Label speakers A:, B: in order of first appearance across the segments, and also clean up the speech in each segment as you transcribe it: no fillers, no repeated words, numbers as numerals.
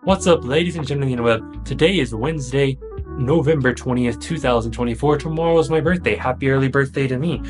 A: What's up, ladies and gentlemen of the web? Today is Wednesday, November 20th, 2024. Tomorrow is my birthday. Happy early birthday to me.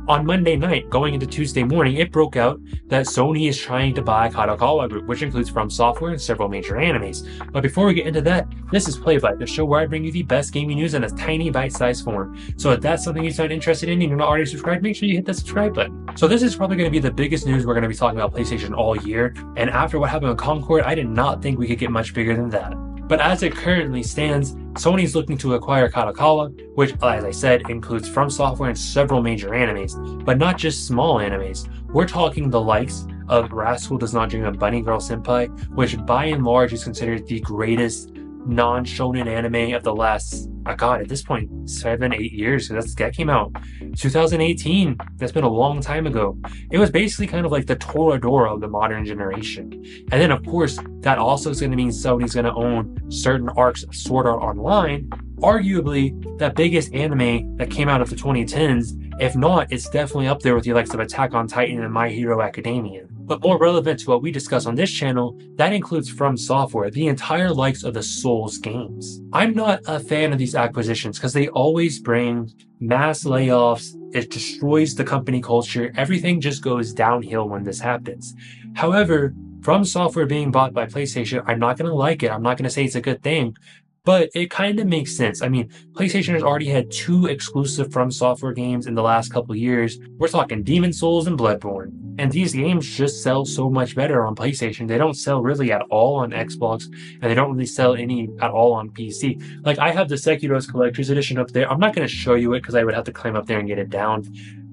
A: On Monday night, going into Tuesday morning, it broke out that Sony is trying to buy Kadokawa Group, which includes From Software and several major animes. But before we get into that, this is Playby, the show where I bring you the best gaming news in a tiny bite-sized form. So if that's something you sound interested in and you're not already subscribed, make sure you hit that subscribe button. So this is probably going to be the biggest news we're going to be talking about PlayStation all year, and after what happened with Concord, I did not think we could get much bigger than that. But as it currently stands, Sony's looking to acquire Kadokawa, which, as I said, includes From Software and several major animes, but not just small animes. We're talking the likes of Rascal Does Not Dream of Bunny Girl Senpai, which by and large is considered the greatest non-shonen anime of the last, at this point, 7-8 years. That came out 2018. That's been a long time ago. It was basically kind of like the Toradora of the modern generation. And then, of course, that also is going to mean Sony's going to own certain arcs of Sword Art Online, arguably the biggest anime that came out of the 2010s. If not, it's definitely up there with the likes of Attack on Titan and My Hero Academia. But more relevant to what we discuss on this channel, that includes From Software, the entire likes of the Souls games. I'm not a fan of these acquisitions because they always bring mass layoffs, it destroys the company culture, everything just goes downhill when this happens. However, From Software being bought by PlayStation, I'm not going to like it, I'm not going to say it's a good thing, but it kind of makes sense. I mean, PlayStation has already had 2 exclusive From Software games in the last couple years. We're talking Demon Souls and Bloodborne. And these games just sell so much better on PlayStation. They don't sell really at all on Xbox, and they don't really sell any at all on PC. Like, I have the Sekiro's Collector's Edition up there. I'm not going to show you it because I would have to climb up there and get it down.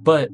A: But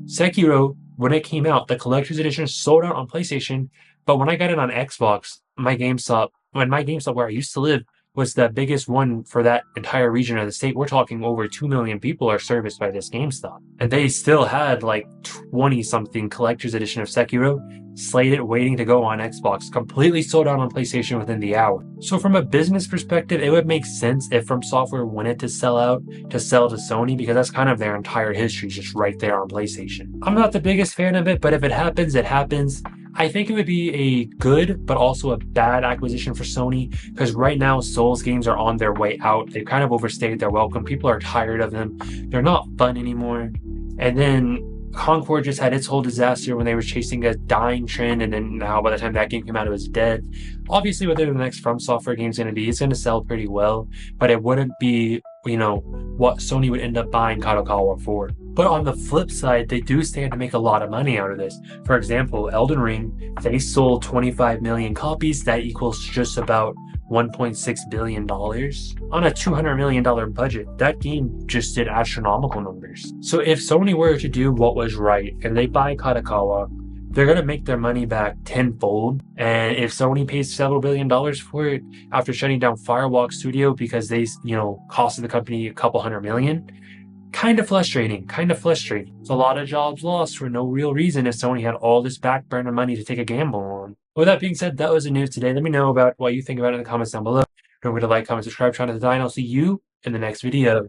A: Sekiro, when it came out, the Collector's Edition sold out on PlayStation. But when I got it on Xbox, my GameStop where I used to live, was the biggest one for that entire region of the state. We're talking over 2 million people are serviced by this GameStop. And they still had like 20-something collector's edition of Sekiro slated waiting to go on Xbox, completely sold out on PlayStation within the hour. So from a business perspective, it would make sense if From Software wanted to sell out, to sell to Sony, because that's kind of their entire history just right there on PlayStation. I'm not the biggest fan of it, but if it happens, it happens. I think it would be a good, but also a bad acquisition for Sony, because right now Souls games are on their way out. They've kind of overstayed their welcome. People are tired of them. They're not fun anymore. And then Concord just had its whole disaster when they were chasing a dying trend, and then now by the time that game came out, it was dead. Obviously, whatever the next From Software game is going to be, it's going to sell pretty well, but it wouldn't be, what Sony would end up buying Kadokawa for. But on the flip side, they do stand to make a lot of money out of this. For example, Elden Ring, they sold 25 million copies. That equals just about $1.6 billion on a $200 million budget. That game just did astronomical numbers. So if Sony were to do what was right and they buy Kadokawa, they're going to make their money back tenfold. And if Sony pays several $billion for it after shutting down Firewalk Studio because they, costed the company a couple $100 million, kind of frustrating. It's a lot of jobs lost for no real reason if Sony had all this back burner money to take a gamble on. With that being said, that was the news today. Let me know about what you think about it in the comments down below. Don't forget to like, comment, subscribe, try not to die, and I'll see you in the next video.